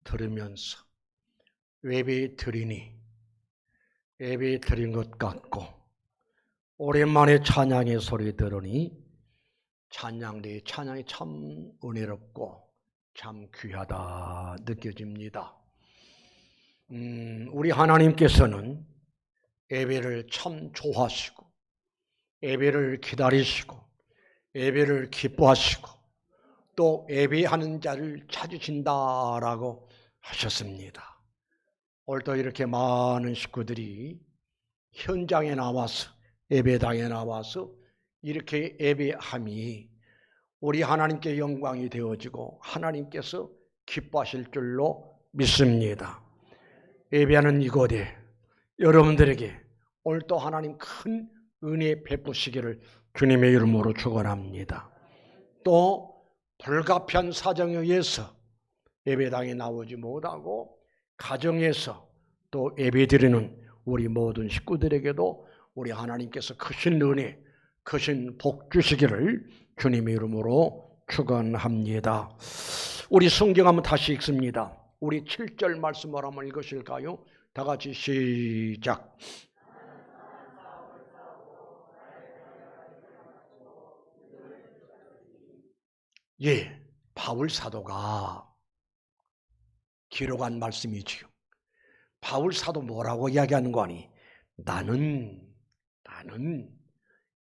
들으면서 예배 드리니 예배 드린 것 같고, 오랜만에 찬양의 소리 들으니 찬양의 찬양이 참 은혜롭고 참 귀하다 느껴집니다. 우리 하나님께서는 예배를 참 좋아하시고 예배를 기다리시고 예배를 기뻐하시고 또 예배하는 자를 찾으신다라고 하셨습니다. 오늘도 이렇게 많은 식구들이 현장에 나와서 예배당에 나와서 이렇게 예배함이 우리 하나님께 영광이 되어지고 하나님께서 기뻐하실 줄로 믿습니다. 예배하는 이곳에 여러분들에게 오늘도 하나님 큰 은혜 베푸시기를 주님의 이름으로 축원합니다. 또 불가피한 사정에 의해서 예배당에 나오지 못하고 가정에서 또 예배드리는 우리 모든 식구들에게도 우리 하나님께서 크신 은혜, 크신 복 주시기를 주님의 이름으로 축원합니다. 우리 성경 한번 다시 읽습니다. 우리 7절 말씀을 한번 읽으실까요? 다 같이 시작. 예, 바울 사도가 기록한 말씀이지요. 바울 사도 뭐라고 이야기하는 거 아니? 나는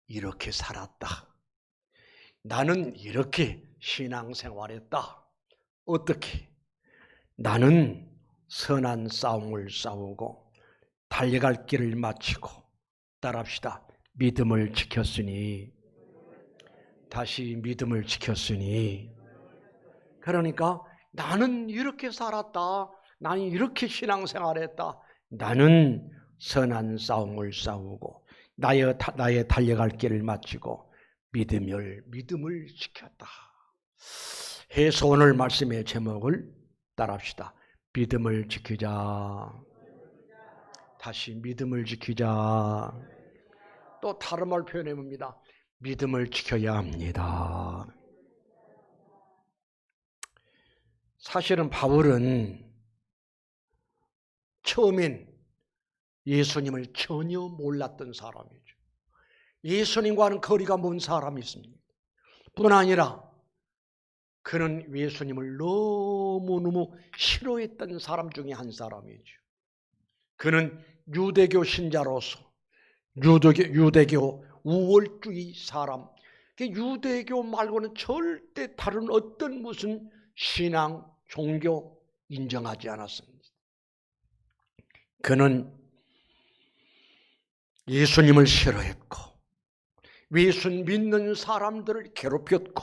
이렇게 살았다. 나는 이렇게 신앙생활했다. 어떻게? 나는 선한 싸움을 싸우고 달려갈 길을 마치고, 따라합시다. 믿음을 지켰으니. 다시 믿음을 지켰으니. 그러니까 나는 이렇게 살았다. 나는 이렇게 신앙생활했다. 나는 선한 싸움을 싸우고 나의 달려갈 길을 마치고 믿음을 지켰다. 해서 오늘 말씀의 제목을 따라합시다. 믿음을 지키자. 다시 믿음을 지키자. 또 다른 말 표현해 봅니다. 믿음을 지켜야 합니다. 사실은 바울은 처음엔 예수님을 전혀 몰랐던 사람이죠. 예수님과는 거리가 먼 사람이 있습니다. 뿐 아니라 그는 예수님을 너무너무 싫어했던 사람 중에 한 사람이죠. 그는 유대교 신자로서 유대교 우월주의 사람, 유대교 말고는 절대 다른 어떤 무슨 신앙, 종교 인정하지 않았습니다. 그는 예수님을 싫어했고 예수 믿는 사람들을 괴롭혔고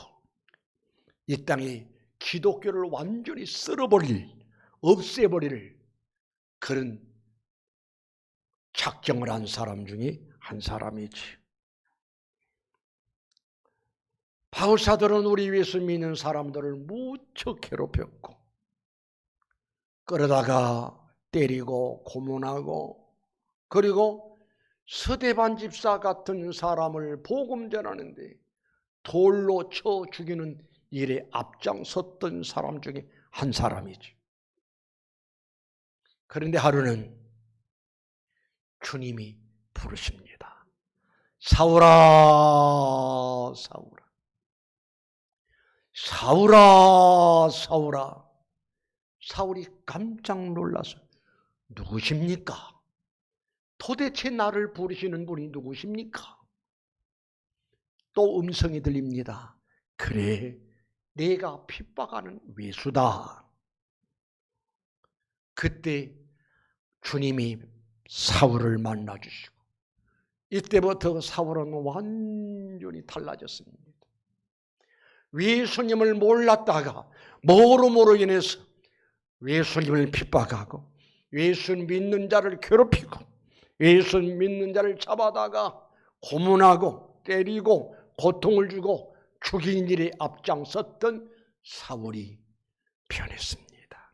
이 땅에 기독교를 완전히 없애버릴 그런 작정을 한 사람 중에 한 사람이지. 바울 사도는 우리 예수 믿는 사람들을 무척 괴롭혔고 그러다가 때리고 고문하고, 그리고 서대반 집사 같은 사람을 복음 전하는데 돌로 쳐 죽이는 일에 앞장섰던 사람 중에 한 사람이지. 그런데 하루는 주님이 부르십니다. 사울아, 사울아, 사울아, 사울아. 사울이 깜짝 놀라서 누구십니까? 도대체 나를 부르시는 분이 누구십니까? 또 음성이 들립니다. 그래, 내가 핍박하는 외수다. 그때 주님이 사울을 만나주시고 이때부터 사울은 완전히 달라졌습니다. 예수님을 몰랐다가 모름으로 인해서 예수님을 핍박하고 예수 믿는 자를 괴롭히고 예수 믿는 자를 잡아다가 고문하고 때리고 고통을 주고 죽인 일에 앞장섰던 사울이 변했습니다.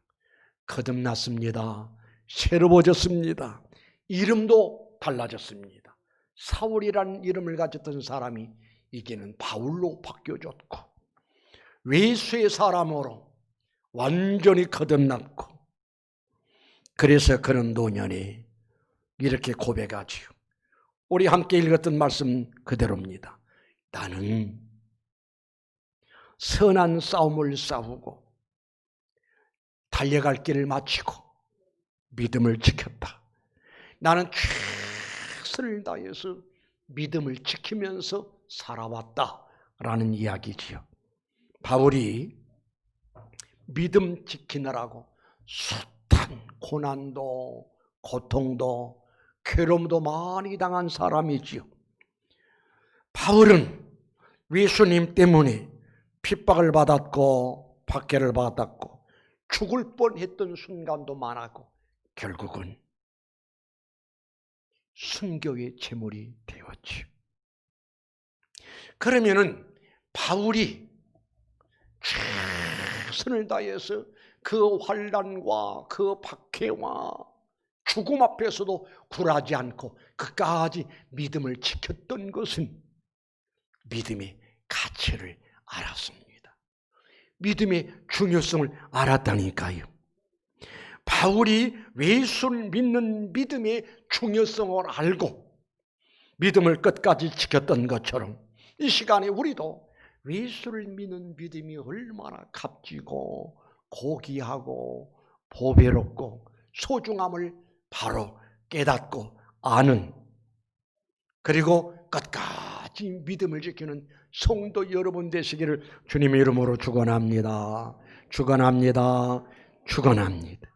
거듭났습니다. 새로워졌습니다. 이름도 달라졌습니다. 사울이라는 이름을 가졌던 사람이 이제는 바울로 바뀌어졌고 외수의 사람으로 완전히 거듭났고 그래서 그런 노년에 이렇게 고백하지요. 우리 함께 읽었던 말씀 그대로입니다. 나는 선한 싸움을 싸우고 달려갈 길을 마치고 믿음을 지켰다. 나는 최선을 다해서 믿음을 지키면서 살아왔다라는 이야기지요. 바울이 믿음 지키느라고 숱한 고난도 고통도 괴로움도 많이 당한 사람이지요. 바울은 예수님 때문에 핍박을 받았고 박해를 받았고 죽을 뻔했던 순간도 많았고 결국은 순교의 제물이 되었지. 그러면은 바울이 최선을 다해서 그 환난과 그 박해와 죽음 앞에서도 굴하지 않고 끝까지 믿음을 지켰던 것은 믿음의 가치를 알았습니다. 믿음의 중요성을 알았다니까요. 바울이 예수를 믿는 믿음의 중요성을 알고 믿음을 끝까지 지켰던 것처럼 이 시간에 우리도 예수를 믿는 믿음이 얼마나 값지고 고귀하고 보배롭고 소중함을 바로 깨닫고 아는, 그리고 끝까지 믿음을 지키는 성도 여러분 되시기를 주님의 이름으로 축원합니다. 축원합니다. 축원합니다.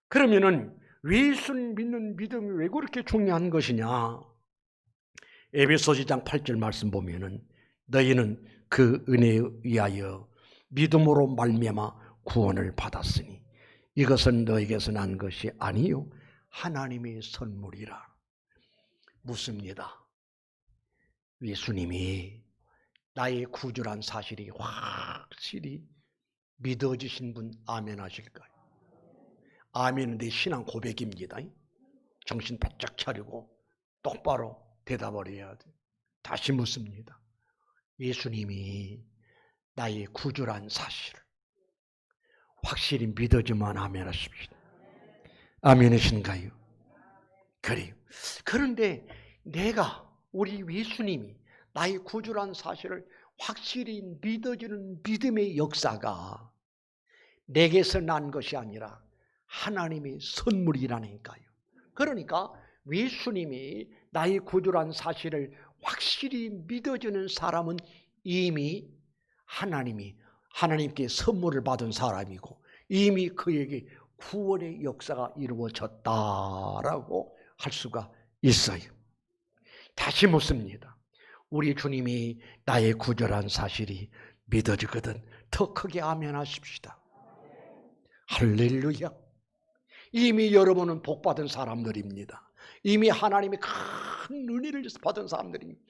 그러면은 예수를 믿는 믿음이 왜 그렇게 중요한 것이냐? 에베소서 2장 8절 말씀 보면은 너희는 그 은혜에 의하여 믿음으로 말미암아 구원을 받았으니 이것은 너에게서 난 것이 아니요 하나님의 선물이라. 묻습니다. 예수님이 나의 구주란 사실이 확실히 믿어지신 분 아멘 하실까요? 아멘은 내 신앙 고백입니다. 정신 바짝 차리고 똑바로 대답을 해야 돼. 다시 묻습니다. 예수님이 나의 구주란 사실을 확실히 믿어지만 아멘 하십시오. 아멘이신가요? 그래요. 그런데 내가 우리 예수님이 나의 구주란 사실을 확실히 믿어지는 믿음의 역사가 내게서 난 것이 아니라 하나님의 선물이라니까요. 그러니까 예수님이 나의 구주란 사실을 확실히 믿어지는 사람은 이미 하나님께 선물을 받은 사람이고 이미 그에게 구원의 역사가 이루어졌다라고 할 수가 있어요. 다시 묻습니다. 우리 주님이 나의 구주란 사실이 믿어지거든 더 크게 아멘 하십시다. 할렐루야. 이미 여러분은 복받은 사람들입니다. 이미 하나님의 큰 은혜를 받은 사람들입니다.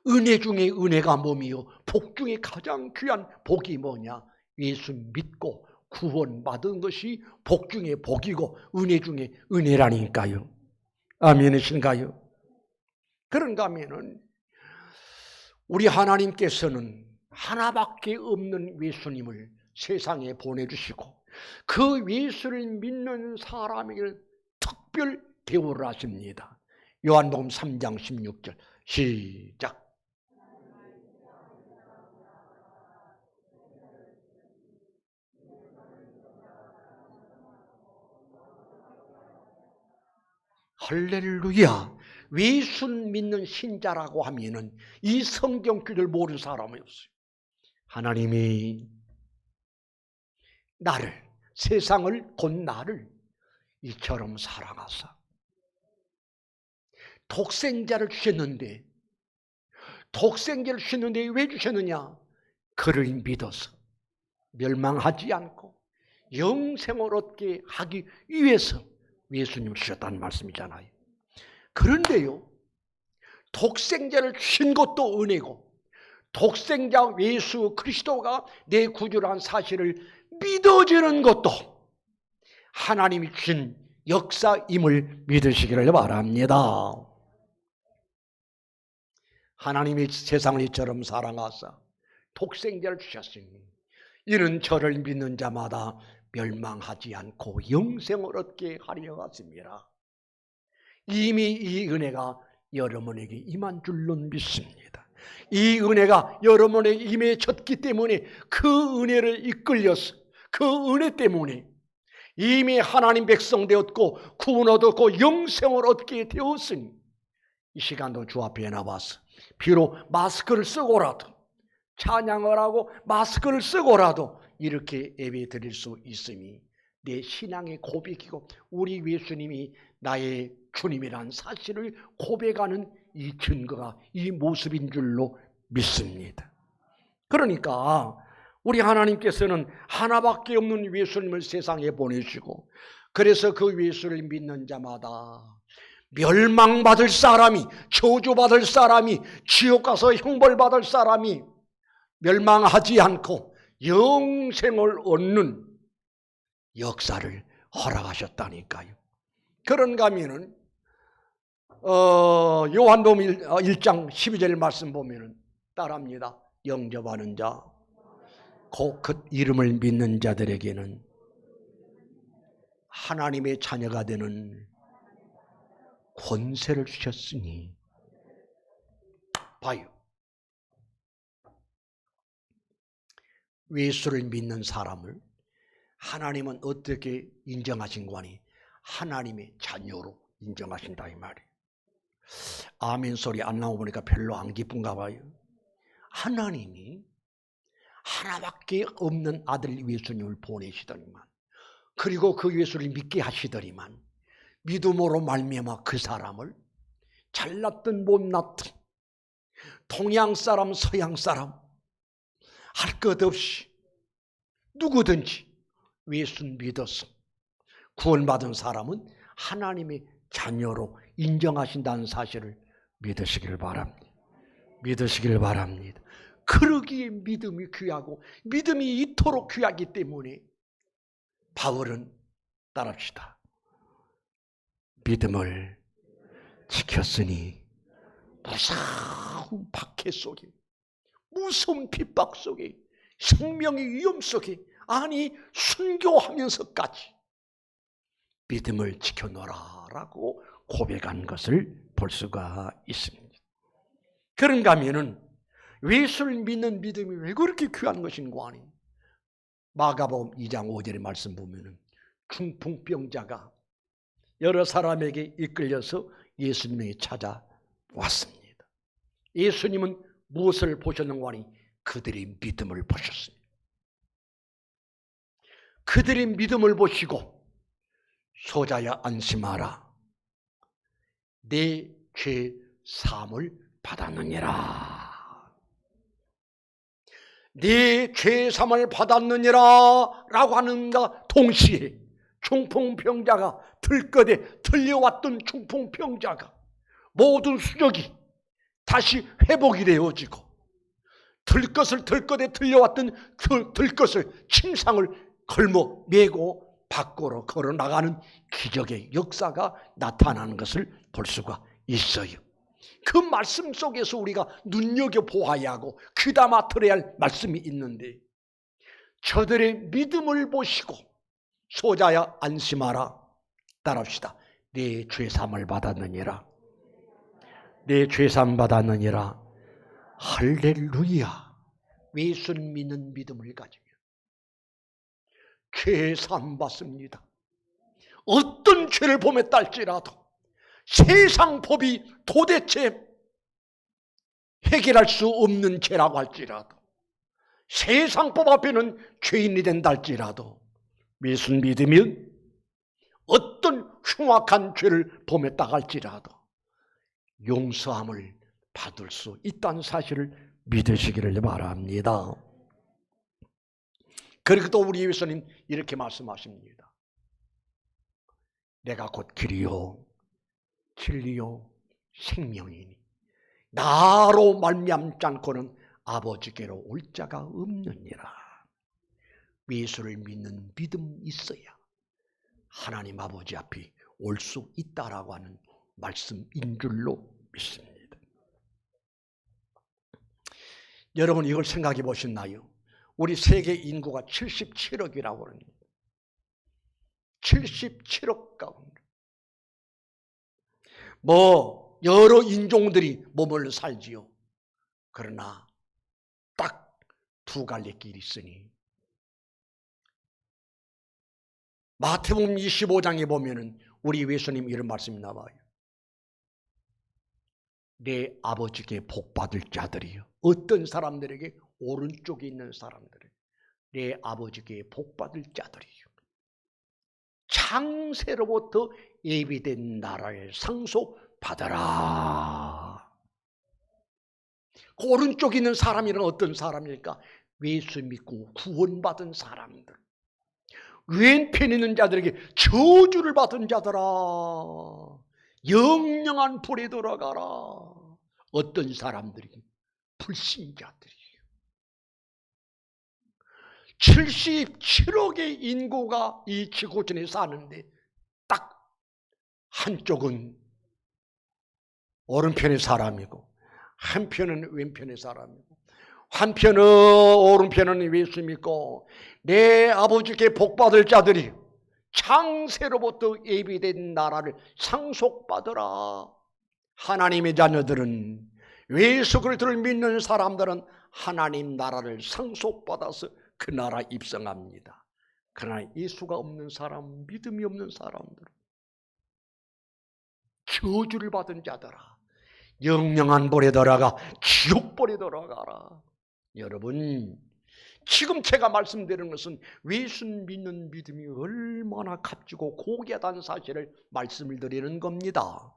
은혜 중에 은혜가 뭐미요? 복 중에 가장 귀한 복이 뭐냐? 예수 믿고 구원받은 것이 복 중에 복이고 은혜 중에 은혜라니까요. 아멘이신가요? 그런가 하면은 우리 하나님께서는 하나밖에 없는 예수님을 세상에 보내주시고 그 예수를 믿는 사람에게 특별 대우를 하십니다. 요한복음 3장 16절 시작. 할렐루야. 예수 믿는 신자라고 하면은 이 성경 구절 모르는 사람이 없어요. 하나님이 나를, 세상을 곧 나를 이처럼 사랑하사 독생자를 주셨는데 왜 주셨느냐? 그를 믿어서 멸망하지 않고 영생을 얻게 하기 위해서 예수님을 주셨다는 말씀이잖아요. 그런데요, 독생자를 주신 것도 은혜고 독생자 예수 그리스도가 내 구주라는 사실을 믿어지는 것도 하나님이 주신 역사임을 믿으시기를 바랍니다. 하나님이 세상을 이처럼 사랑하사 독생자를 주셨으니 이는 저를 믿는 자마다 멸망하지 않고 영생을 얻게 하려 하심이라. 이미 이 은혜가 여러분에게 임한 줄로 믿습니다. 이 은혜가 여러분에게 임해졌기 때문에 그 은혜를 이끌려서 그 은혜 때문에 이미 하나님 백성 되었고 구원 얻었고 영생을 얻게 되었으니 이 시간도 주 앞에 나와서 비록 마스크를 쓰고라도 찬양을 하고 마스크를 쓰고라도 이렇게 예배 드릴 수 있음이 내 신앙의 고백이고 우리 예수님이 나의 주님이란 사실을 고백하는 이 증거가 이 모습인 줄로 믿습니다. 그러니까 우리 하나님께서는 하나밖에 없는 예수님을 세상에 보내시고 그래서 그 예수를 믿는 자마다 멸망받을 사람이, 저주받을 사람이, 지옥 가서 형벌받을 사람이 멸망하지 않고 영생을 얻는 역사를 허락하셨다니까요. 그런가 하면은 요한복음 1장 12절 말씀 보면은 따라합니다. 영접하는 자, 곧 그 이름을 믿는 자들에게는 하나님의 자녀가 되는 권세를 주셨으니. 봐요. 예수를 믿는 사람을 하나님은 어떻게 인정하신 거니? 하나님의 자녀로 인정하신다 이 말이에요. 아멘 소리 안 나오니까 별로 안 기쁜가 봐요. 하나님이 하나밖에 없는 아들 예수님을 보내시더니만 그리고 그 예수를 믿게 하시더니만 믿음으로 말미암아 그 사람을 잘났든 못났든 동양 사람 서양 사람 할 것 없이 누구든지 예수 믿어서 구원받은 사람은 하나님의 자녀로 인정하신다는 사실을 믿으시길 바랍니다. 믿으시길 바랍니다. 그러기에 믿음이 귀하고 믿음이 이토록 귀하기 때문에 바울은 따라합시다. 믿음을 지켰으니 무서운 박해 속에 무서운 핍박 속에 생명의 위험 속에 아니 순교하면서까지 믿음을 지켜노라 라고 고백한 것을 볼 수가 있습니다. 그런가 하면은 예수를 믿는 믿음이 왜 그렇게 귀한 것인가 하니 마가복음 2장 5절의 말씀 보면은 중풍병자가 여러 사람에게 이끌려서 예수님에게 찾아왔습니다. 예수님은 무엇을 보셨는가 하니 그들의 믿음을 보셨습니다. 그들의 믿음을 보시고 소자야 안심하라 내 죄 사함을 받았느니라. 네 죄 사함을 받았느니라 라고 하는가 동시에 중풍병자가 들것에 들려왔던 중풍병자가 모든 수족이 다시 회복이 되어지고 들것에 들려왔던 들것을 침상을 걸머 메고 밖으로 걸어나가는 기적의 역사가 나타나는 것을 볼 수가 있어요. 그 말씀 속에서 우리가 눈여겨보아야 하고 귀담아 들어야 할 말씀이 있는데 저들의 믿음을 보시고 소자야 안심하라 따라합시다. 내 죄사함을 받았느니라. 내 죄사함 받았느니라. 할렐루야. 예수를 믿는 믿음을 가지면 죄사함 받습니다. 어떤 죄를 범했다 할지라도 세상 법이 도대체 해결할 수 없는 죄라고 할지라도 세상 법 앞에는 죄인이 된다 할지라도 예수 믿으면 어떤 흉악한 죄를 범했다 할지라도 용서함을 받을 수 있다는 사실을 믿으시기를 바랍니다. 그리고 또 우리 예수님 이렇게 말씀하십니다. 내가 곧 길이요 진리요 생명이니 나로 말미암지 않고는 아버지께로 올 자가 없느니라. 예수를 믿는 믿음이 있어야 하나님 아버지 앞에 올 수 있다라고 하는 말씀인 줄로 믿습니다. 여러분 이걸 생각해 보셨나요? 우리 세계 인구가 77억이라고 합니다. 77억 가운데 여러 인종들이 머물러 살지요. 그러나 딱 두 갈래 길이 있으니 마태복음 25장에 보면은 우리 예수님 이런 말씀이 나와요. 내 아버지께 복받을 자들이요. 어떤 사람들에게? 오른쪽에 있는 사람들에게. 내 아버지께 복받을 자들이요. 창세로부터 예비된 나라를 상속받아라. 그 오른쪽에 있는 사람이란 어떤 사람일까? 예수 믿고 구원받은 사람들. 왼편에 있는 자들에게 저주를 받은 자들아, 영영한 불에 들어가라. 어떤 사람들이? 불신자들이에요. 77억의 인구가 이 지구촌에 사는데 딱 한쪽은 오른편의 사람이고 한편은 왼편의 사람이고 한편은 오른편은 예수 믿고 내 아버지께 복받을 자들이 창세로부터 예비된 나라를 상속받으라. 하나님의 자녀들은, 예수 그리스도를 믿는 사람들은 하나님 나라를 상속받아서 그 나라 입성합니다. 그러나 예수가 없는 사람, 믿음이 없는 사람들은 저주를 받은 자들아, 영영한 불에 들어가 지옥불에 들어가라. 여러분, 지금 제가 말씀드리는 것은 예수 믿는 믿음이 얼마나 값지고 고귀하다는 사실을 말씀을 드리는 겁니다.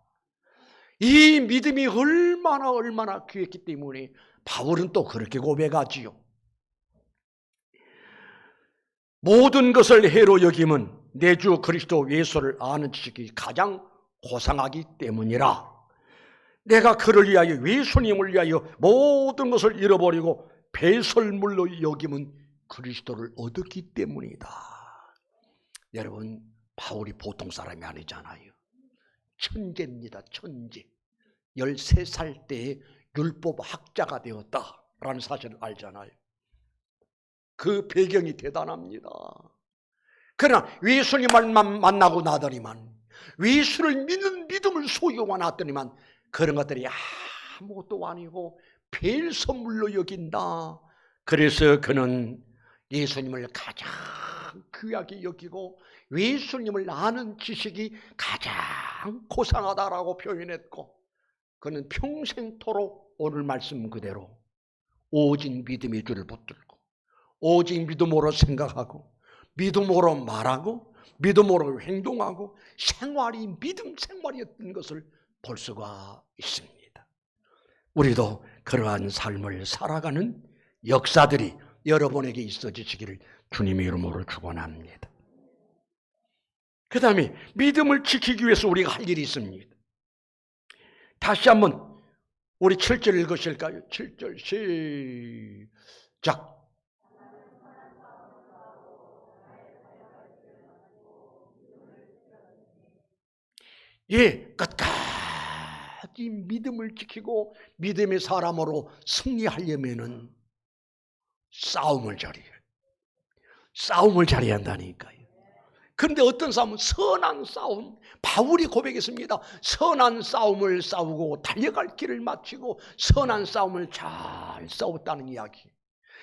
이 믿음이 얼마나 귀했기 때문에 바울은 또 그렇게 고백하지요. 모든 것을 해로 여김은 내 주 그리스도 예수를 아는 지식이 가장 고상하기 때문이라. 내가 그를 위하여, 예수님을 위하여 모든 것을 잃어버리고 배설물로 여김은 그리스도를 얻었기 때문이다. 여러분, 바울이 보통 사람이 아니잖아요. 천재입니다. 천재. 13살 때에 율법 학자가 되었다라는 사실을 알잖아요. 그 배경이 대단합니다. 그러나 예수님을 만나고 나더니만, 예수를 믿는 믿음을 소유하고 나더니만 그런 것들이 아무것도 아니고 별 선물로 여긴다. 그래서 그는 예수님을 가장 귀하게 여기고 예수님을 아는 지식이 가장 고상하다라고 표현했고, 그는 평생토록 오늘 말씀 그대로 오직 믿음의 줄을 붙들고 오직 믿음으로 생각하고 믿음으로 말하고 믿음으로 행동하고 생활이 믿음 생활이었던 것을 볼 수가 있습니다. 우리도 그러한 삶을 살아가는 역사들이 여러분에게 있어지시기를 주님의 이름으로 축원합니다. 그 다음에 믿음을 지키기 위해서 우리가 할 일이 있습니다. 다시 한번 우리 7절 읽으실까요? 7절 시작. 예, 끝까지 믿음을 지키고 믿음의 사람으로 승리하려면은 싸움을 잘해요. 싸움을 잘해야 한다니까요. 그런데 어떤 싸움은 선한 싸움. 바울이 고백했습니다. 선한 싸움을 싸우고 달려갈 길을 마치고 선한 싸움을 잘 싸웠다는 이야기.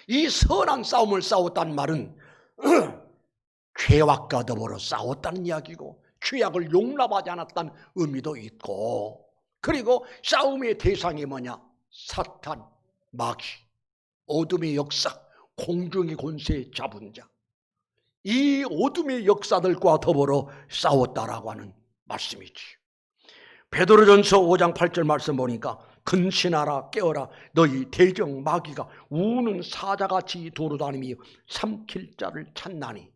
이 선한 싸움을 싸웠다는 말은 죄악과 더불어 싸웠다는 이야기고 죄악을 용납하지 않았다는 의미도 있고, 그리고 싸움의 대상이 뭐냐? 사탄, 마귀, 어둠의 역사, 공중의 권세 잡은 자, 이 어둠의 역사들과 더불어 싸웠다라고 하는 말씀이지. 베드로전서 5장 8절 말씀 보니까 근신하라 깨어라 너희 대적 마귀가 우는 사자같이 도로다니며 삼킬 자를 찾나니.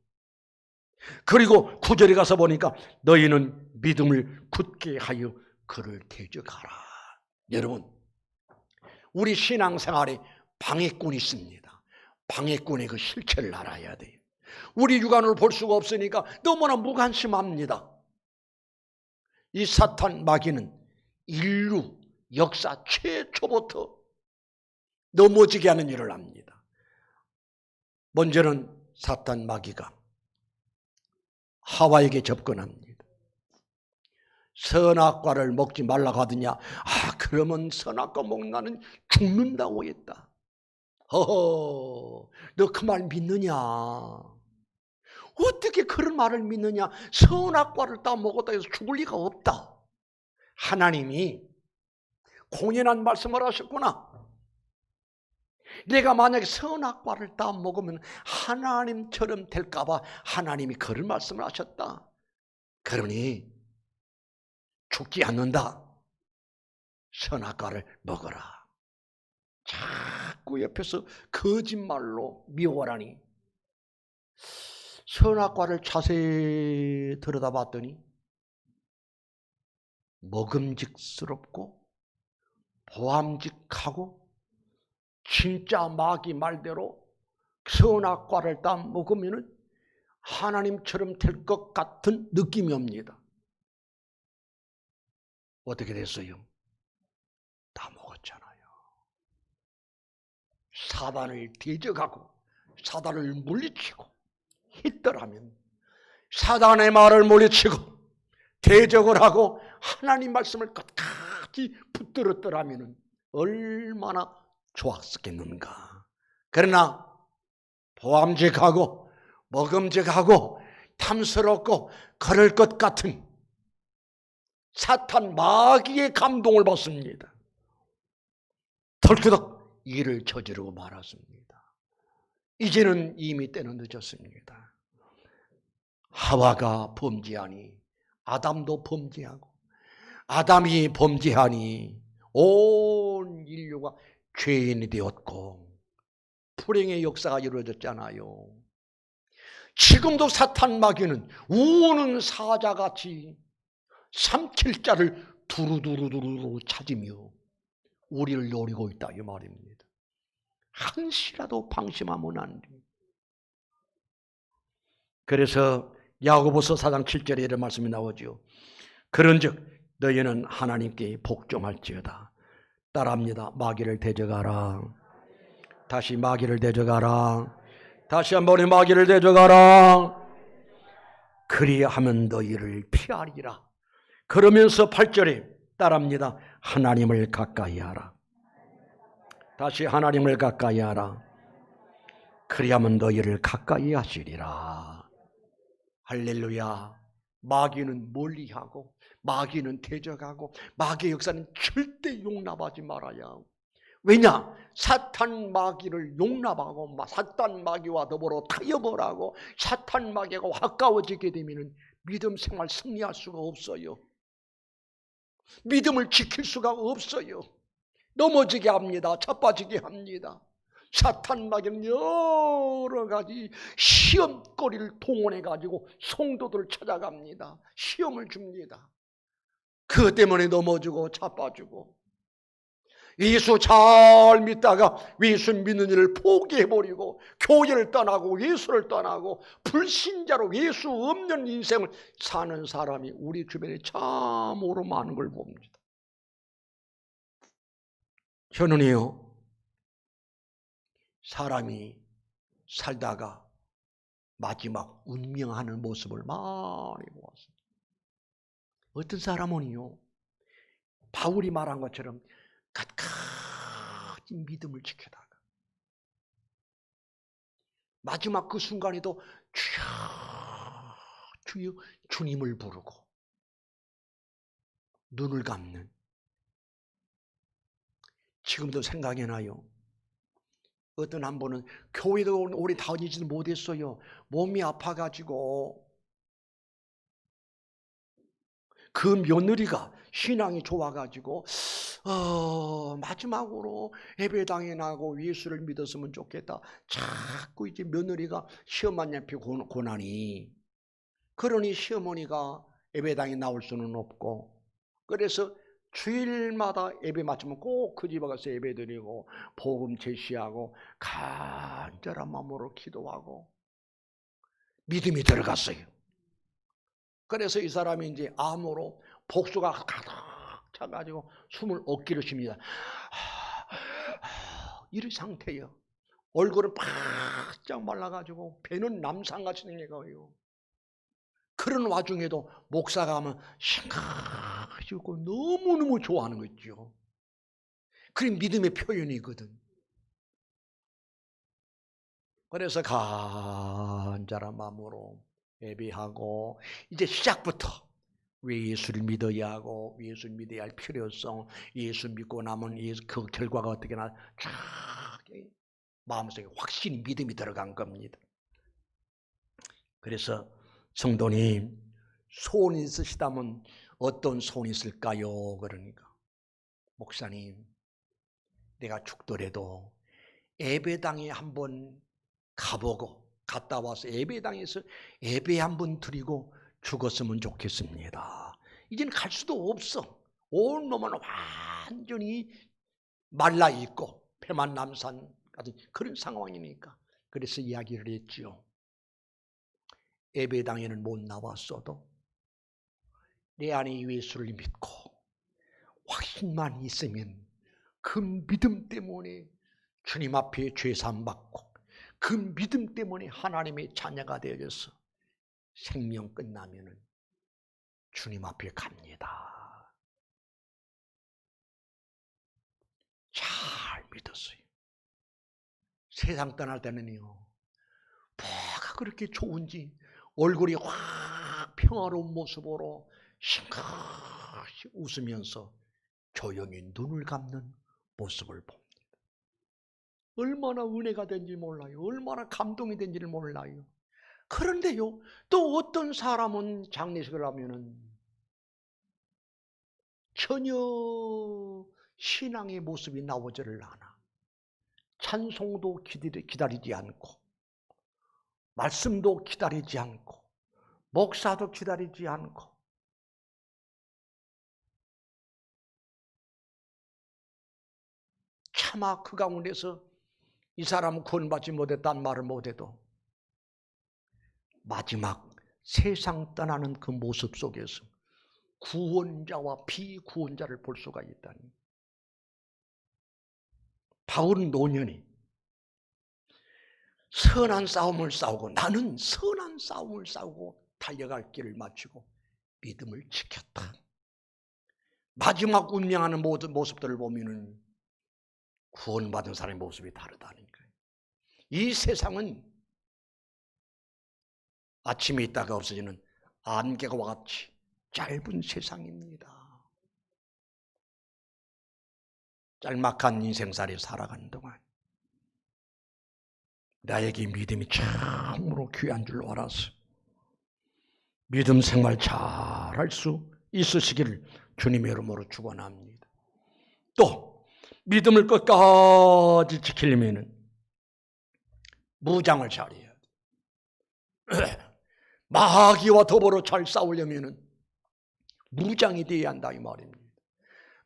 그리고 9절에 가서 보니까 너희는 믿음을 굳게 하여 그를 대적하라. 여러분, 우리 신앙생활에 방해꾼이 있습니다. 방해꾼의 그 실체를 알아야 돼요. 우리 육안으로 볼 수가 없으니까 너무나 무관심합니다. 이 사탄 마귀는 인류 역사 최초부터 넘어지게 하는 일을 합니다. 먼저는 사탄 마귀가 하와에게 접근합니다. 선악과를 먹지 말라고 하더냐? 그러면 선악과 먹는 나는 죽는다고 했다. 허허, 너 그 말 믿느냐? 어떻게 그런 말을 믿느냐? 선악과를 따 먹었다 해서 죽을 리가 없다. 하나님이 공연한 말씀을 하셨구나. 내가 만약에 선악과를 따 먹으면 하나님처럼 될까봐 하나님이 그런 말씀을 하셨다. 그러니 죽지 않는다. 선악과를 먹어라. 자꾸 옆에서 거짓말로 미워하라니. 선악과를 자세히 들여다봤더니 먹음직스럽고 보암직하고 진짜 마귀 말대로 선악과를 따 먹으면 하나님처럼 될 것 같은 느낌이 옵니다. 어떻게 됐어요? 다 먹었잖아요. 사단을 대적하고 사단을 물리치고 있더라면, 사단의 말을 물리치고 대적을 하고 하나님 말씀을 끝까지 붙들었더라면 얼마나 좋았겠는가. 그러나 보암직하고 먹음직하고 탐스럽고 그럴 것 같은 사탄 마귀의 감동을 받습니다. 덜크덕 일을 저지르고 말았습니다. 이제는 이미 때는 늦었습니다. 하와가 범죄하니 아담도 범죄하고, 아담이 범죄하니 온 인류가 죄인이 되었고 불행의 역사가 이루어졌잖아요. 지금도 사탄 마귀는 우는 사자같이 삼킬 자를 두루두루두루 찾으며 우리를 노리고 있다 이 말입니다. 한시라도 방심하면 안 돼. 그래서 야고보서 4장 7절에 이런 말씀이 나오죠. 그런즉 너희는 하나님께 복종할지어다. 따라합니다. 마귀를 대적하라. 다시 마귀를 대적하라. 다시 한번 마귀를 대적하라. 그리하면 너희를 피하리라. 그러면서 8절에 따라합니다. 하나님을 가까이 하라. 다시 하나님을 가까이 하라. 그리하면 너희를 가까이 하시리라. 할렐루야. 마귀는 멀리하고 마귀는 대적하고 마귀의 역사는 절대 용납하지 말아야. 왜냐? 사탄 마귀를 용납하고 사탄 마귀와 더불어 타협을 하고 사탄 마귀가 가까워지게 되면 믿음 생활 승리할 수가 없어요. 믿음을 지킬 수가 없어요. 넘어지게 합니다. 자빠지게 합니다. 사탄 마귀는 여러 가지 시험거리를 동원해 가지고 성도들을 찾아갑니다. 시험을 줍니다. 그것 때문에 넘어지고 자빠지고, 예수 잘 믿다가 예수 믿는 일을 포기해버리고 교회를 떠나고 예수를 떠나고 불신자로 예수 없는 인생을 사는 사람이 우리 주변에 참으로 많은 걸 봅니다. 저는요, 사람이 살다가 마지막 운명하는 모습을 많이 보았습니다. 어떤 사람은요, 바울이 말한 것처럼 끝까지 믿음을 지키다가 마지막 그 순간에도 주여 주여 주님을 부르고 눈을 감는, 지금도 생각이 나요. 어떤 한 분은 교회도 오래 다니지도 못했어요. 몸이 아파가지고 그 며느리가 신앙이 좋아가지고 마지막으로 예배당에 나가고 예수를 믿었으면 좋겠다. 자꾸 이제 며느리가 시어머니 앞에 고나니, 그러니 시어머니가 예배당에 나올 수는 없고, 그래서 주일마다 예배 마치면 꼭 그 집에 가서 예배 드리고 복음 제시하고 간절한 마음으로 기도하고 믿음이 들어갔어요. 그래서 이 사람이 이제 암으로 복수가 가득 차가지고 숨을 얻기를 쉽니다. 이런 상태예요. 얼굴은 바짝 말라가지고 배는 남상같이 생겨요. 그런 와중에도 목사가 하면 심각하고 너무너무 좋아하는 거죠. 그게 믿음의 표현이거든. 그래서 간절한 마음으로 예배하고 이제 시작부터 왜 예수를 믿어야 하고 예수를 믿어야 할 필요성, 예수 믿고 나면 그 결과가 어떻게 나 쫙 마음속에 확신이 믿음이 들어간 겁니다. 그래서 성도님 소원이 있으시다면 어떤 소원이 있을까요? 그러니까 목사님 내가 죽더라도 예배당에 한번 가보고 갔다 와서 예배당에서 예배 한번 드리고 죽었으면 좋겠습니다. 이제는 갈 수도 없어. 온 놈은 완전히 말라있고 패만남산 같은 그런 상황이니까. 그래서 이야기를 했지요. 예배당에는 못 나왔어도 내 안에 예수를 믿고 확신만 있으면 그 믿음 때문에 주님 앞에 죄사함 받고 그 믿음 때문에 하나님의 자녀가 되어져서 생명 끝나면은 주님 앞에 갑니다. 잘 믿었어요. 세상 떠날 때는요, 뭐가 그렇게 좋은지 얼굴이 확 평화로운 모습으로 심각히 웃으면서 조용히 눈을 감는 모습을 봅니다. 얼마나 은혜가 된지 몰라요. 얼마나 감동이 된지를 몰라요. 그런데요, 또 어떤 사람은 장례식을 하면은 전혀 신앙의 모습이 나오지를 않아. 찬송도 기다리지 않고, 말씀도 기다리지 않고, 목사도 기다리지 않고, 차마 그 가운데서 이 사람은 구원받지 못했다는 말을 못해도 마지막 세상 떠나는 그 모습 속에서 구원자와 비구원자를 볼 수가 있다니. 바울은 노년이 선한 싸움을 싸우고 나는 선한 싸움을 싸우고 달려갈 길을 마치고 믿음을 지켰다. 마지막 운명하는 모든 모습들을 보면은 구원받은 사람의 모습이 다르다니까요. 이 세상은 아침에 있다가 없어지는 안개와 같이 짧은 세상입니다. 짤막한 인생살이 살아가는 동안 나에게 믿음이 참으로 귀한 줄 알아서 믿음 생활 잘할 수 있으시기를 주님의 이름으로 축원합니다. 또 믿음을 끝까지 지키려면 무장을 잘해야 돼. 마귀와 더불어 잘 싸우려면 무장이 되어야 한다 이 말입니다.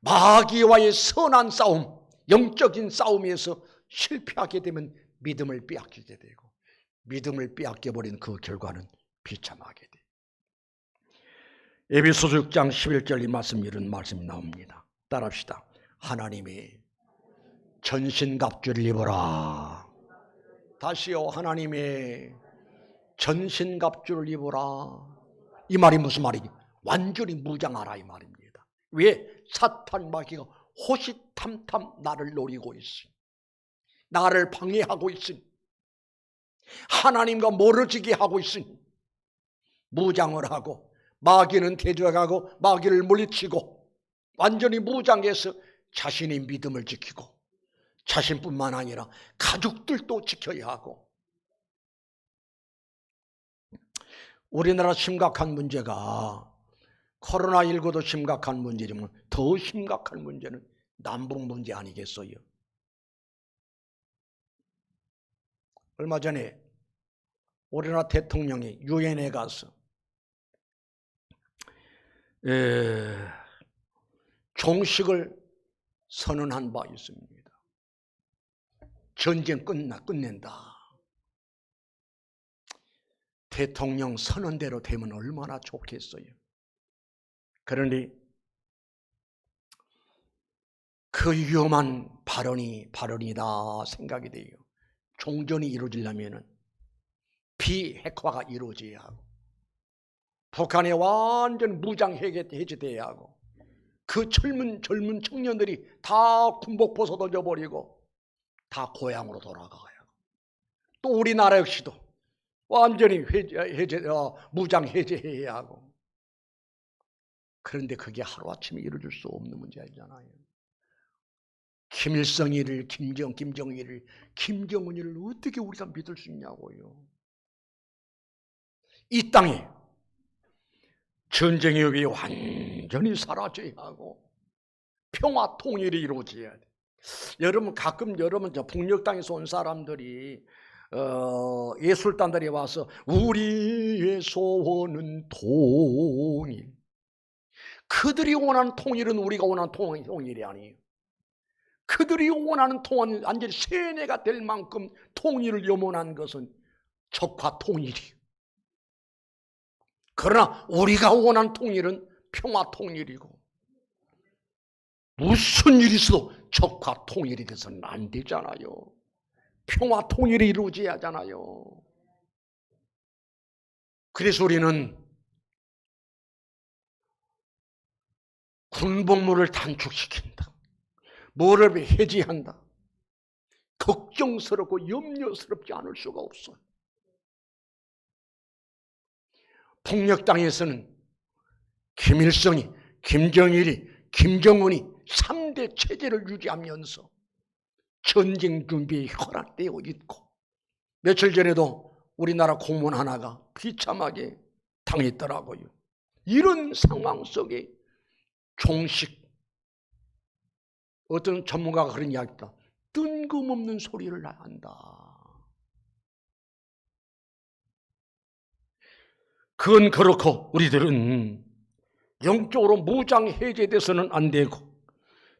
마귀와의 선한 싸움, 영적인 싸움에서 실패하게 되면 믿음을 빼앗기게 되고 믿음을 빼앗겨버린 그 결과는 비참하게 돼. 에베소서 6장 11절 이 말씀 이런 말씀이 나옵니다. 따라합시다. 하나님의 전신갑주를 입어라. 다시요. 하나님의 전신갑주를 입어라. 이 말이 무슨 말이지? 완전히 무장하라 이 말입니다. 왜? 사탄 마귀가 호시탐탐 나를 노리고 있으니 나를 방해하고 있으니 하나님과 멀어지게 하고 있으니 무장을 하고 마귀는 대적하고 마귀를 물리치고 완전히 무장해서 자신의 믿음을 지키고 자신뿐만 아니라 가족들도 지켜야 하고. 우리나라 심각한 문제가 코로나19도 심각한 문제지만 더 심각한 문제는 남북 문제 아니겠어요? 얼마 전에 우리나라 대통령이 유엔에 가서 종식을 선언한 바 있습니다. 전쟁 끝낸다. 대통령 선언대로 되면 얼마나 좋겠어요. 그러니 그 위험한 발언이다 생각이 돼요. 종전이 이루어지려면 비핵화가 이루어져야 하고 북한이 완전 무장 해제돼야 하고 그 젊은 청년들이 다 군복 벗어던져 버리고 다 고향으로 돌아가요. 또 우리나라 역시도 완전히 무장 해제해야 하고. 그런데 그게 하루아침에 이루어질 수 없는 문제잖아요. 김일성이를, 김정일을, 김정은이를 어떻게 우리가 믿을 수 있냐고요. 이 땅에 전쟁의 위협이 완전히 사라져야 하고 평화 통일이 이루어져야 돼. 여러분 가끔 저 북녘 땅에서 온 사람들이 예술단들이 와서 우리의 소원은 통일. 그들이 원하는 통일은 우리가 원하는 통일이 아니에요. 그들이 원하는 통일은 완전히 세뇌가 될 만큼 통일을 염원한 것은 적화 통일이에요. 그러나 우리가 원하는 통일은 평화 통일이고 무슨 일이 있어도 적화 통일이 돼서는 안 되잖아요. 평화 통일이 이루어져야 하잖아요. 그래서 우리는 군복무를 단축시킨다. 뭐를 해지한다. 걱정스럽고 염려스럽지 않을 수가 없어요. 북녘 땅에서는 김일성이, 김정일이, 김정은이 3대 체제를 유지하면서 전쟁 준비에 허락되어 있고 며칠 전에도 우리나라 공무원 하나가 비참하게 당했더라고요. 이런 상황 속에 종식, 어떤 전문가가 그런 이야기다. 뜬금없는 소리를 한다. 그건 그렇고 우리들은 영적으로 무장 해제돼서는 안 되고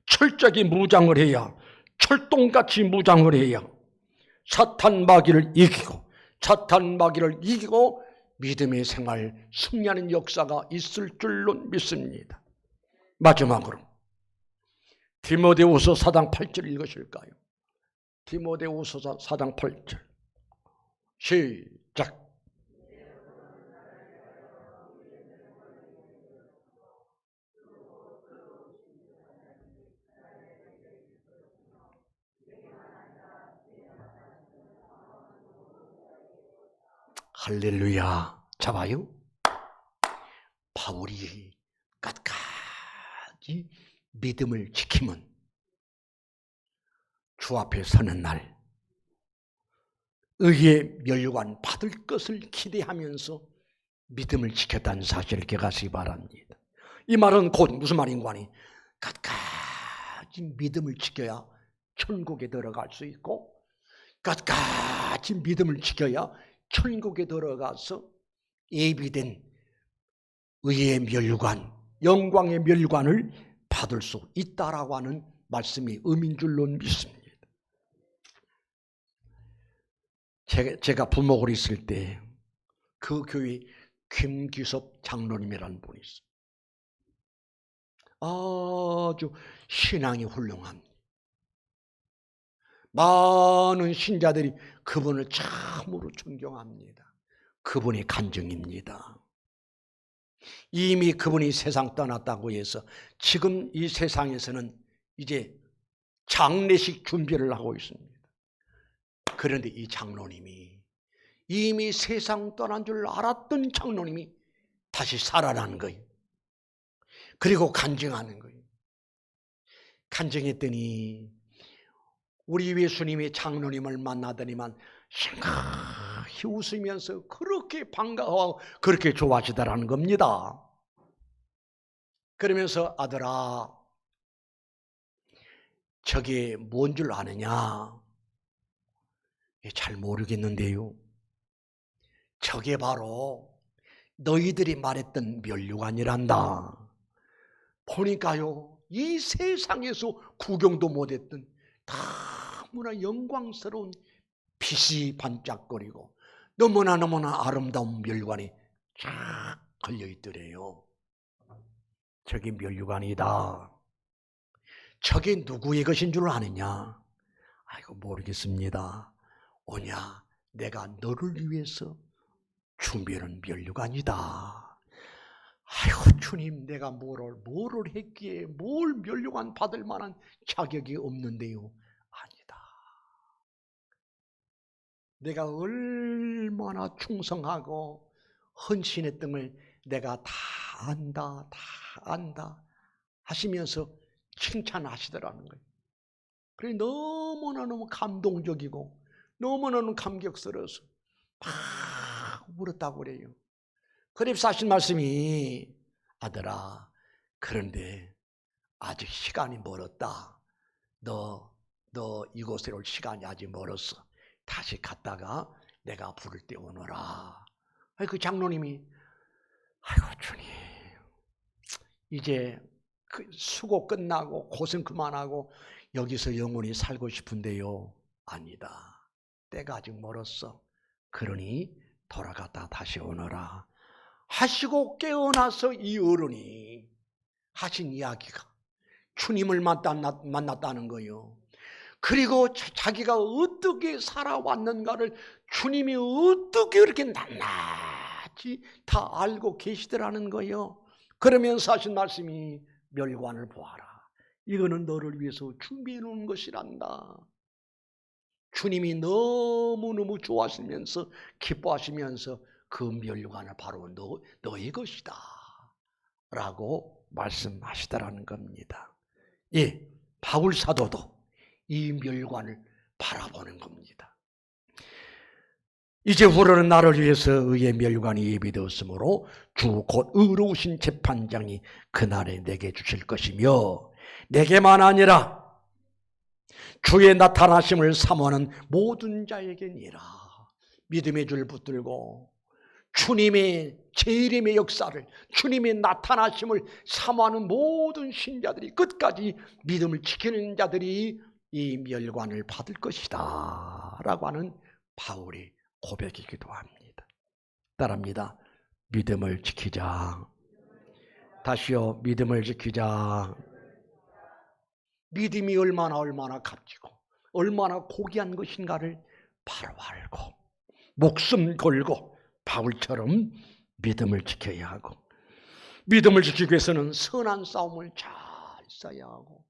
철저하게 무장을 해야, 철동같이 무장을 해야 사탄 마귀를 이기고 믿음의 생활 승리하는 역사가 있을 줄로 믿습니다. 마지막으로 디모데후서 4장 8절 읽으실까요? 디모데후서 4장 8절 시작. 할렐루야. 자 봐요. 바울이 끝까지 믿음을 지키면 주 앞에 서는 날 의의 멸관 받을 것을 기대하면서 믿음을 지켰다는 사실을 기억하시기 바랍니다. 이 말은 곧 무슨 말인가 하니 끝까지 믿음을 지켜야 천국에 들어갈 수 있고 끝까지 믿음을 지켜야 천국에 들어가서 예비된 의의 멸관, 영광의 멸관을 받을 수 있다라고 하는 말씀이 의미인 줄로 믿습니다. 제가 부목을 있을 때 그 교회 김기섭 장로님이라는 분이 있어요. 아주 신앙이 훌륭합니다. 많은 신자들이 그분을 참으로 존경합니다. 그분의 간증입니다. 이미 그분이 세상 떠났다고 해서 지금 이 세상에서는 이제 장례식 준비를 하고 있습니다. 그런데 이 장로님이 이미 세상 떠난 줄 알았던 장로님이 다시 살아나는 거예요. 그리고 간증하는 거예요. 간증했더니 우리 예수님이 장로님을 만나더니만 심각히 웃으면서 그렇게 반가워하고 그렇게 좋아하시더라는 겁니다. 그러면서 아들아, 저게 뭔 줄 아느냐? 잘 모르겠는데요. 저게 바로 너희들이 말했던 멸류관이란다. 보니까요, 이 세상에서 구경도 못했던 너무나 영광스러운 빛이 반짝거리고 너무나 아름다운 멸관이 쫙 걸려있더래요. 저게 멸관이다. 저게 누구의 것인 줄 아느냐? 아이고 모르겠습니다. 오냐, 내가 너를 위해서 준비하는 멸관이다. 주님, 내가 뭐를 했기에 뭘 멸류관 받을 만한 자격이 없는데요. 아니다. 내가 얼마나 충성하고 헌신했던 걸 내가 다 안다 하시면서 칭찬하시더라는 거예요. 그래 너무너무 감동적이고 너무너무 감격스러워서 막 울었다고 그래요. 그래서 하신 말씀이, 아들아, 그런데 아직 시간이 멀었다. 너 이곳에 올 시간이 아직 멀었어. 다시 갔다가 내가 부를 때 오너라. 그 장로님이, 아이고 주님, 이제 그 수고 끝나고 고생 그만하고 여기서 영원히 살고 싶은데요. 아니다. 때가 아직 멀었어. 그러니 돌아갔다 다시 오너라 하시고 깨어나서 이 어른이 하신 이야기가 주님을 만났다는 거예요. 그리고 자기가 어떻게 살아왔는가를 주님이 어떻게 그렇게 낱낱이 다 알고 계시더라는 거예요. 그러면서 하신 말씀이, 멸관을 보아라. 이거는 너를 위해서 준비해 놓은 것이란다. 주님이 너무너무 좋아하시면서 기뻐하시면서 그 멸관을 바로 너의 것이다 라고 말씀하시더라는 겁니다. 예, 바울 사도도 이 멸관을 바라보는 겁니다. 이제후로는 나를 위해서 의의 멸관이 예비되었으므로 주 곧 의로우신 재판장이 그날에 내게 주실 것이며, 내게만 아니라 주의 나타나심을 사모하는 모든 자에게니라. 믿음의 줄 붙들고 주님의 재림의 역사를, 주님의 나타나심을 사모하는 모든 신자들이, 끝까지 믿음을 지키는 자들이 이 멸관을 받을 것이다 라고 하는 바울의 고백이기도 합니다. 따라합니다. 믿음을 지키자. 다시요, 믿음을 지키자. 믿음이 얼마나 값지고 얼마나 고귀한 것인가를 바로 알고 목숨 걸고 바울처럼 믿음을 지켜야 하고, 믿음을 지키기 위해서는 선한 싸움을 잘 싸야 하고,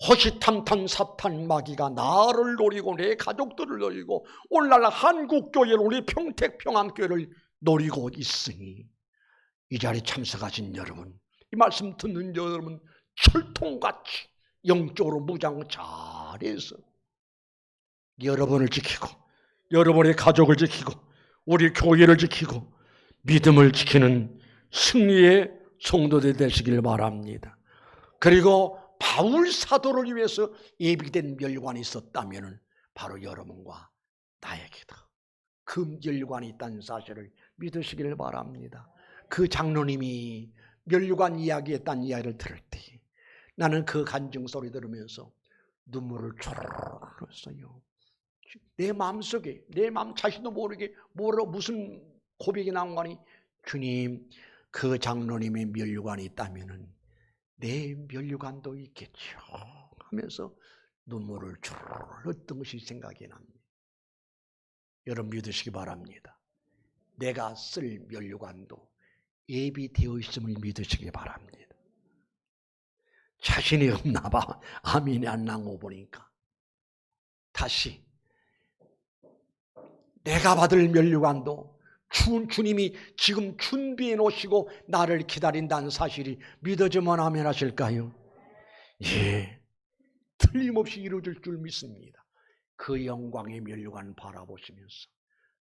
호시탐탐 사탄 마귀가 나를 노리고 내 가족들을 노리고 오늘날 한국교회를, 우리 평택평안교회를 노리고 있으니, 이 자리에 참석하신 여러분, 이 말씀 듣는 여러분, 철통같이 영적으로 무장 잘해서 여러분을 지키고 여러분의 가족을 지키고 우리 교회를 지키고 믿음을 지키는 승리의 성도들 되시길 바랍니다. 그리고 바울 사도를 위해서 예비된 멸관이 있었다면 바로 여러분과 나에게도 그 멸관이 있다는 사실을 믿으시길 바랍니다. 그 장로님이 멸관 이야기했다는 이야기를 들을 때 나는 그 간증 소리 들으면서 눈물을 쪼르르 흘렸어요. 내 마음속에, 내 마음 자신도 모르게 무슨 고백이 나온 거니, 주님, 그 장로님의 멸관이 있다면은 내 멸관도 있겠죠 하면서 눈물을 쪼르르 흘렸던 것이 생각이 납니다. 여러분 믿으시기 바랍니다. 내가 쓸 멸관도 예비되어 있음을 믿으시기 바랍니다. 자신이 없나 봐. 아멘이 안 나온 거 보니까 다시 내가 받을 멸류관도 주님이 지금 준비해 놓으시고 나를 기다린다는 사실이 믿어지면 아멘 하실까요? 예, 틀림없이 이루어질 줄 믿습니다. 그 영광의 멸류관 바라보시면서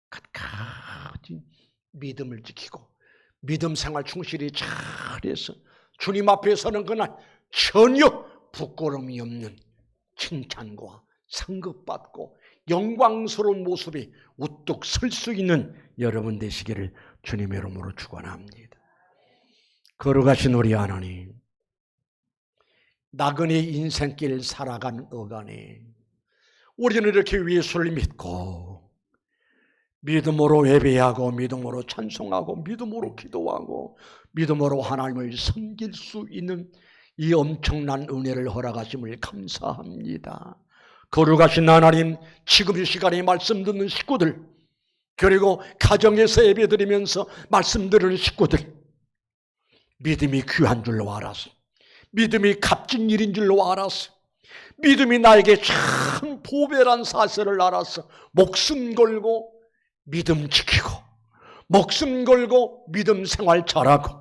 끝까지 믿음을 지키고 믿음 생활 충실히 잘해서 주님 앞에 서는 그날 전혀 부끄러움이 없는 칭찬과 상급받고 영광스러운 모습에 우뚝 설 수 있는 여러분 되시기를 주님의 이름으로 축원합니다. 걸어가신 우리 하나님, 나그네 인생길 살아간 어간에 우리는 이렇게 예수를 믿고 믿음으로 예배하고 믿음으로 찬송하고 믿음으로 기도하고 믿음으로 하나님을 섬길 수 있는 이 엄청난 은혜를 허락하심을 감사합니다. 거룩하신 하나님, 지금 이 시간에 말씀 듣는 식구들, 그리고 가정에서 예배드리면서 말씀 들으는 식구들, 믿음이 귀한 줄로 알았어. 믿음이 값진 일인 줄로 알았어. 믿음이 나에게 참 보배란 사실을 알았어. 목숨 걸고 믿음 지키고, 목숨 걸고 믿음 생활 잘하고,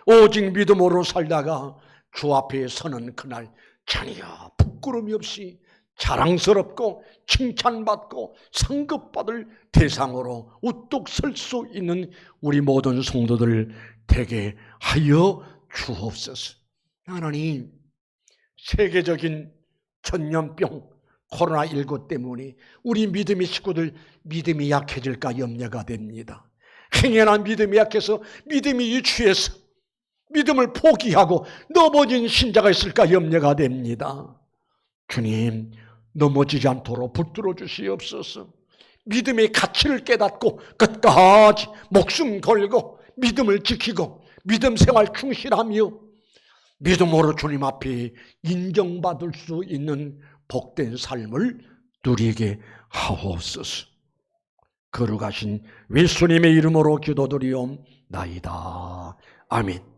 오직 믿음으로 살다가 주 앞에 서는 그날 전혀 부끄러움이 없이 자랑스럽고 칭찬받고 상급받을 대상으로 우뚝 설 수 있는 우리 모든 성도들 되게 하여 주옵소서. 하나님, 세계적인 전염병 코로나19 때문에 우리 믿음의 식구들 믿음이 약해질까 염려가 됩니다. 행여나 믿음이 약해서 믿음이 취해서 믿음을 포기하고 넘어진 신자가 있을까 염려가 됩니다. 주님, 넘어지지 않도록 붙들어 주시옵소서. 믿음의 가치를 깨닫고 끝까지 목숨 걸고 믿음을 지키고 믿음 생활 충실하며 믿음으로 주님 앞에 인정받을 수 있는 복된 삶을 누리게 하옵소서. 거룩하신 예수님의 이름으로 기도드리옵나이다. 아멘.